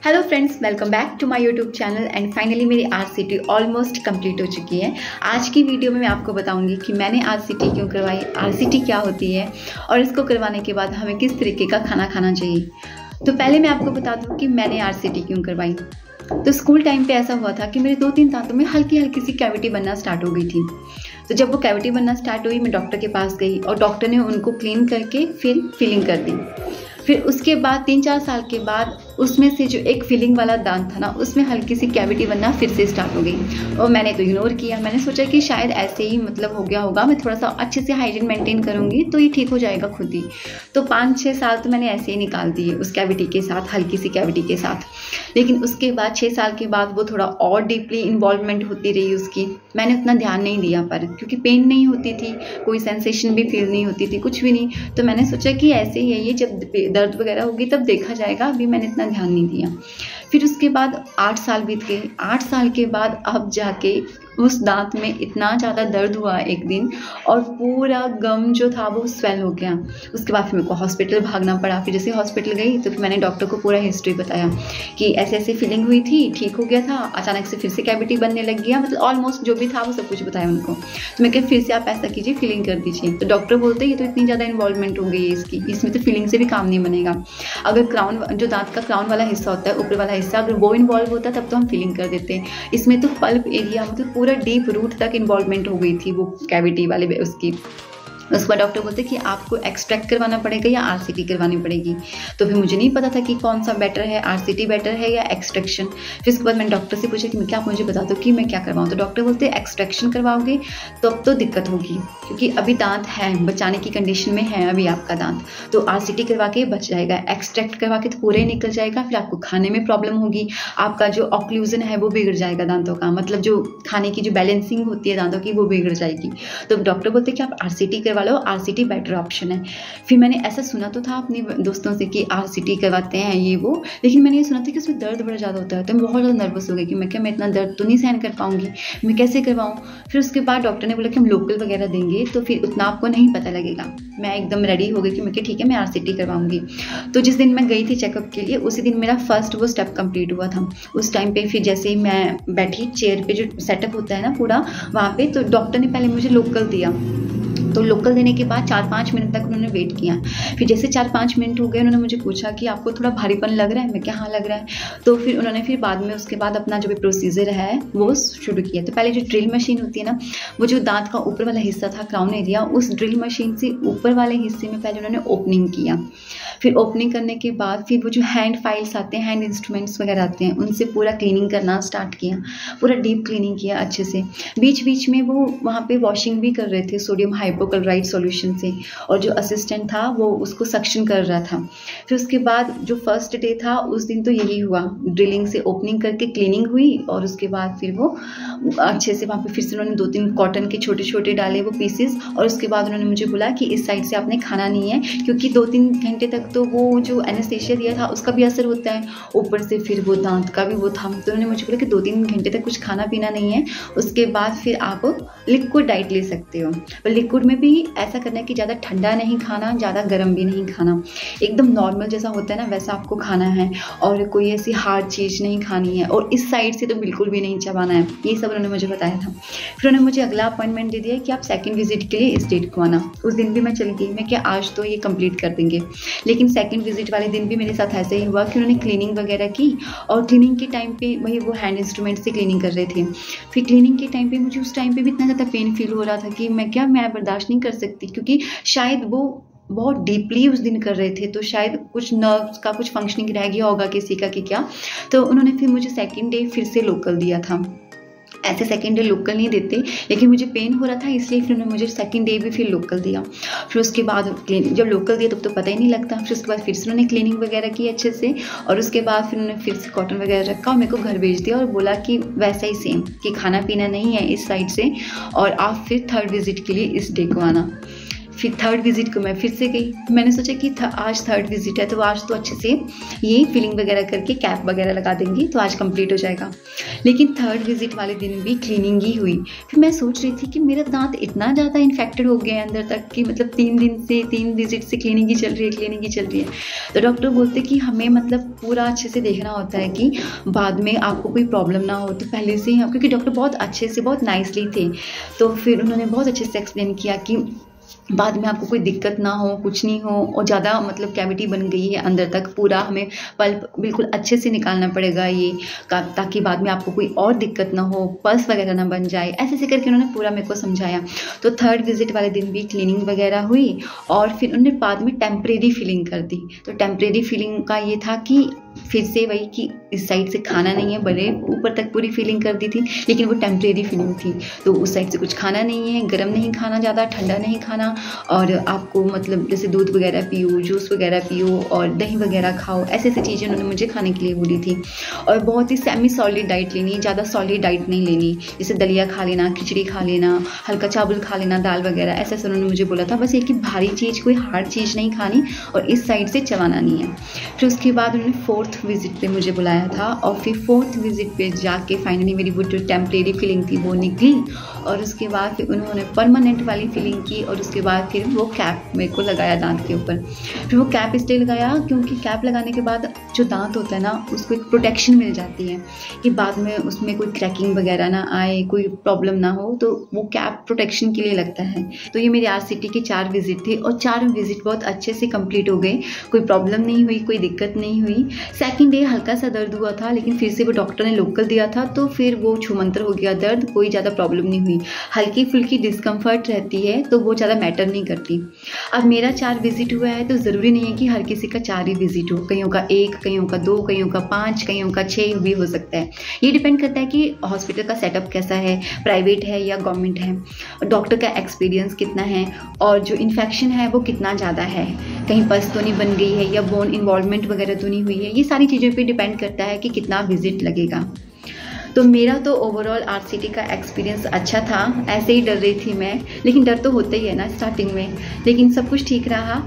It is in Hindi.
Hello friends, welcome back to my YouTube channel and finally मेरी आरसीटी ऑलमोस्ट कंप्लीट हो चुकी है। आज की वीडियो में मैं आपको बताऊंगी कि मैंने आरसीटी क्यों करवाई, आरसीटी क्या होती है और इसको करवाने के बाद हमें किस तरीके का खाना खाना चाहिए। तो पहले मैं आपको बता दूं कि मैंने आरसीटी क्यों करवाई। तो स्कूल टाइम पे ऐसा हुआ था कि मेरे 2-3 दांतों में हल्की हल्की सी कैविटी बनना स्टार्ट हो गई थी। तो जब वो कैविटी बनना स्टार्ट हुई, मैं डॉक्टर के पास गई और डॉक्टर ने उनको क्लीन करके फिर फिलिंग कर दी। फिर उसके बाद 3-4 साल के बाद उसमें से जो एक फिलिंग वाला दांत था ना, उसमें हल्की सी कैविटी बनना फिर से स्टार्ट हो गई और मैंने तो इग्नोर किया। मैंने सोचा कि शायद ऐसे ही हो गया होगा, मैं थोड़ा सा अच्छे से हाइजीन मेंटेन करूंगी तो ये ठीक हो जाएगा खुद ही। तो 5-6 साल तो मैंने ऐसे ही निकाल दिए उस कैविटी के साथ, हल्की सी कैविटी के साथ। लेकिन उसके बाद 6 साल के बाद वो थोड़ा और डीपली इन्वॉल्वमेंट होती रही उसकी। मैंने उतना ध्यान नहीं दिया पर क्योंकि पेन नहीं होती थी, कोई सेंसेशन भी फील नहीं होती थी, कुछ भी नहीं। तो मैंने सोचा कि ऐसे ही है ये, जब दर्द वगैरह होगी तब देखा जाएगा, अभी मैंने इतना ध्यान नहीं दिया। फिर उसके बाद 8 साल बीत गए। 8 साल के बाद अब जाके उस दांत में इतना ज़्यादा दर्द हुआ एक दिन और पूरा गम जो था वो स्वेल हो गया। उसके बाद फिर मेरे को हॉस्पिटल भागना पड़ा। फिर जैसे हॉस्पिटल गई तो फिर मैंने डॉक्टर को पूरा हिस्ट्री बताया कि ऐसे ऐसे फीलिंग हुई थी, ठीक हो गया था, अचानक से फिर से कैविटी बनने लग गया, मतलब ऑलमोस्ट जो भी था वो सब कुछ बताया उनको। तो मैं कहा फिर से आप ऐसा कीजिए, फीलिंग कर दीजिए। तो डॉक्टर बोलते ये तो इतनी ज़्यादा इन्वॉल्वमेंट हो गई है इसकी, इसमें तो फीलिंग से भी काम नहीं बनेगा। अगर क्राउन, जो दांत का क्राउन वाला हिस्सा होता है, ऊपर वाला हिस्सा, अगर वो इन्वॉल्व होता तब तो हम फीलिंग कर देते हैं। इसमें तो पल्प एरिया, मतलब पूरा डीप रूट तक इन्वॉल्वमेंट हो गई थी वो कैविटी वाले उसकी। उसके बाद डॉक्टर बोलते कि आपको एक्सट्रैक्ट करवाना पड़ेगा या आरसीटी करवानी पड़ेगी। तो फिर मुझे नहीं पता था कि कौन सा बेटर है, आरसीटी बेटर है या एक्सट्रैक्शन। फिर उसके बाद मैंने डॉक्टर से पूछा कि क्या आप मुझे बता दो कि मैं क्या करवाऊँ। तो डॉक्टर बोलते एक्सट्रैक्शन करवाओगे तो अब तो दिक्कत होगी क्योंकि अभी दांत है, बचाने की कंडीशन में है अभी आपका दांत, तो आरसीटी करवा के बच जाएगा। एक्सट्रैक्ट करवा के तो पूरे ही निकल जाएगा, फिर आपको खाने में प्रॉब्लम होगी, आपका जो ऑक्लूजन है वो बिगड़ जाएगा दांतों का, मतलब जो खाने की जो बैलेंसिंग होती है दांतों की वो बिगड़ जाएगी। तो डॉक्टर बोलते कि आप आरसीटी करवा लो, आरसीटी बेटर ऑप्शन है। फिर मैंने ऐसा सुना तो था अपने दोस्तों से कि आरसीटी करवाते हैं ये वो, लेकिन मैंने ये सुना था कि उसमें दर्द बड़ा ज़्यादा होता है। तो मैं बहुत ज़्यादा नर्वस हो गई कि मैं इतना दर्द तो नहीं सहन कर पाऊंगी, मैं कैसे करवाऊँ। फिर उसके बाद डॉक्टर ने बोला कि हम लोकल वगैरह देंगे तो फिर उतना आपको नहीं पता लगेगा। मैं एकदम रेडी हो गई कि मैं ठीक है मैं आरसीटी करवाऊंगी। तो जिस दिन मैं गई थी चेकअप के लिए, उसी दिन मेरा फर्स्ट वो स्टेप कंप्लीट हुआ था। उस टाइम पे फिर जैसे ही मैं बैठी चेयर पे, जो सेटअप होता है ना पूरा वहाँ पे, तो डॉक्टर ने पहले मुझे लोकल दिया। तो लोकल देने के बाद 4-5 मिनट तक उन्होंने वेट किया। फिर जैसे 4-5 मिनट हो गए, उन्होंने मुझे पूछा कि आपको थोड़ा भारीपन लग रहा है। मैं क्या हाँ लग रहा है। तो फिर उन्होंने फिर बाद में उसके बाद अपना जो भी प्रोसीजर है वो शुरू किया। तो पहले जो ड्रिल मशीन होती है ना, वो जो दांत का ऊपर वाला हिस्सा था क्राउन एरिया, उस ड्रिल मशीन से ऊपर वाले हिस्से में पहले उन्होंने ओपनिंग किया। फिर ओपनिंग करने के बाद फिर वो जो हैंड फाइल्स आते हैं, हैंड इंस्ट्रूमेंट्स वगैरह आते हैं, उनसे पूरा क्लीनिंग करना स्टार्ट किया, पूरा डीप क्लीनिंग किया अच्छे से। बीच बीच में वो वहाँ पे वॉशिंग भी कर रहे थे सोडियम हाइपोक्लोराइड सॉल्यूशन से, और जो असिस्टेंट था वो उसको सक्शन कर रहा था। फिर उसके बाद जो फर्स्ट डे था उस दिन तो यही हुआ, ड्रिलिंग से ओपनिंग करके क्लीनिंग हुई और उसके बाद फिर वो अच्छे से वहाँ पे फिर से उन्होंने 2-3 कॉटन के छोटे छोटे डाले वो पीसेस। और उसके बाद उन्होंने मुझे बोला कि इस साइड से आपने खाना नहीं है, क्योंकि 2-3 घंटे तक तो वो जो एनेस्थेशिया दिया था उसका भी असर होता है, ऊपर से फिर वो दांत का भी वो था। तो उन्होंने मुझे बोला कि 2-3 घंटे तक कुछ खाना पीना नहीं है, उसके बाद फिर आप लिक्विड डाइट ले सकते हो। पर लिक्विड में भी ऐसा करना है कि ज़्यादा ठंडा नहीं खाना, ज़्यादा गर्म भी नहीं खाना, एकदम नॉर्मल जैसा होता है ना वैसा आपको खाना है, और कोई ऐसी हार्ड चीज़ नहीं खानी है, और इस साइड से तो बिल्कुल भी नहीं चबाना है। ये सब उन्होंने मुझे बताया था। फिर उन्होंने मुझे अगला अपॉइंटमेंट दे दिया कि आप सेकंड विजिट के लिए इस डेट को आना। उस दिन भी मैं चली गई, मैं क्या आज तो ये कंप्लीट कर देंगे। लेकिन सेकंड विजिट वाले दिन भी मेरे साथ ऐसे ही हुआ कि उन्होंने क्लीनिंग वगैरह की, और क्लीनिंग के टाइम पे वही वो हैंड इंस्ट्रूमेंट से क्लीनिंग कर रहे थे। फिर क्लीनिंग के टाइम पे मुझे उस टाइम पे भी इतना ज़्यादा पेन फील हो रहा था कि मैं बर्दाश्त नहीं कर सकती, क्योंकि शायद वो बहुत डीपली उस दिन कर रहे थे, तो शायद कुछ नर्व्स का कुछ फंक्शनिंग रह गया होगा किसी का कि क्या। तो उन्होंने फिर मुझे सेकंड डे फिर से लोकल दिया था। ऐसे सेकंड डे लोकल नहीं देते, लेकिन मुझे पेन हो रहा था इसलिए फिर उन्होंने मुझे सेकंड डे भी फिर लोकल दिया। फिर उसके बाद जब लोकल दिया तब तो पता ही नहीं लगता। फिर उसके बाद फिर से उन्होंने क्लीनिंग वगैरह की अच्छे से, और उसके बाद फिर उन्होंने फिर से कॉटन वगैरह रखा और मेरे को घर भेज दिया और बोला कि वैसा ही सेम कि खाना पीना नहीं है इस साइड से, और आप फिर थर्ड विजिट के लिए इस डे को आना। फिर थर्ड विजिट को मैं फिर से गई। मैंने सोचा कि आज थर्ड विजिट है तो आज तो अच्छे से ये फिलिंग वगैरह करके कैप वगैरह लगा देंगी तो आज कंप्लीट हो जाएगा। लेकिन थर्ड विजिट वाले दिन भी क्लीनिंग ही हुई। फिर मैं सोच रही थी कि मेरा दांत इतना ज़्यादा इन्फेक्टेड हो गया है अंदर तक कि मतलब 3 विजिट से क्लीनिंग ही चल रही है। तो डॉक्टर बोलते कि हमें मतलब पूरा अच्छे से देखना होता है कि बाद में आपको कोई प्रॉब्लम ना हो, तो पहले से ही क्योंकि डॉक्टर बहुत अच्छे से बहुत नाइसली थे, तो फिर उन्होंने बहुत अच्छे से एक्सप्लेन किया कि बाद में आपको कोई दिक्कत ना हो, कुछ नहीं हो। और ज़्यादा मतलब कैविटी बन गई है अंदर तक, पूरा हमें पल्प बिल्कुल अच्छे से निकालना पड़ेगा ये ताकि बाद में आपको कोई और दिक्कत ना हो, पल्स वगैरह ना बन जाए। ऐसे करके उन्होंने पूरा मेरे को समझाया। तो थर्ड विजिट वाले दिन भी क्लीनिंग वगैरह हुई और फिर उन्होंने बाद में टेम्परेरी फिलिंग कर दी। तो टेम्परेरी फिलिंग का ये था कि फिर से वही कि इस साइड से खाना नहीं है, भले ऊपर तक पूरी फिलिंग कर दी थी लेकिन वो टेम्परेरी फिलिंग थी। तो उस साइड से कुछ खाना नहीं है, गर्म नहीं खाना, ज़्यादा ठंडा नहीं खाना, और आपको मतलब जैसे दूध वगैरह पियो, जूस वगैरह पियो और दही वगैरह खाओ। ऐसी चीज़ें उन्होंने मुझे खाने के लिए बोली थी। और बहुत ही सेमी सॉलिड डाइट लेनी, ज़्यादा सॉलिड डाइट नहीं लेनी, जैसे दलिया खा लेना, खिचड़ी खा लेना, हल्का चावल खा लेना, दाल वगैरह, ऐसा उन्होंने मुझे बोला था। बस एक ही भारी चीज़, कोई हार्ड चीज़ नहीं खानी और इस साइड से चबाना नहीं है। फिर उसके बाद उन्होंने फोर्थ विजिट पे मुझे बुलाया था और फिर फोर्थ विजिट पे जाके फाइनली मेरी वो जो टेम्परेरी फिलिंग थी वो निकली और उसके बाद फिर उन्होंने परमानेंट वाली फिलिंग की और उसके बाद फिर वो कैप मेरे को लगाया दांत के ऊपर। फिर वो कैप इसलिए लगाया क्योंकि कैप लगाने के बाद जो दांत होता है ना उसको एक प्रोटेक्शन मिल जाती है कि बाद में उसमें कोई क्रैकिंग वगैरह ना आए, कोई प्रॉब्लम ना हो, तो वो कैप प्रोटेक्शन के लिए लगता है। तो ये मेरे RCT के 4 विजिट थे और 4 विजिट बहुत अच्छे से कंप्लीट हो गए, कोई प्रॉब्लम नहीं हुई, कोई दिक्कत नहीं हुई। सेकंड डे हल्का सा दर्द हुआ था लेकिन फिर से वो डॉक्टर ने लोकल दिया था तो फिर वो छूमंतर हो गया दर्द, कोई ज़्यादा प्रॉब्लम नहीं हुई। हल्की फुल्की डिस्कम्फर्ट रहती है तो वो ज़्यादा मैटर नहीं करती। अब मेरा 4 विजिट हुआ है तो ज़रूरी नहीं है कि हर किसी का 4 ही विजिट हो, कईयों का 1, कईयों का 2, कईयों का 5, कईयों का 6 भी हो सकता है। ये डिपेंड करता है कि हॉस्पिटल का सेटअप कैसा है, प्राइवेट है या गवर्नमेंट है, डॉक्टर का एक्सपीरियंस कितना है और जो इन्फेक्शन है वो कितना ज़्यादा है, कहीं पस तो नहीं बन गई है या बोन इन्वॉल्वमेंट वगैरह तो नहीं हुई है। ये सारी चीज़ों पे डिपेंड करता है कि कितना विजिट लगेगा। तो मेरा तो ओवरऑल RCT का एक्सपीरियंस अच्छा था। ऐसे ही डर रही थी मैं, लेकिन डर तो होता ही है ना स्टार्टिंग में, लेकिन सब कुछ ठीक रहा।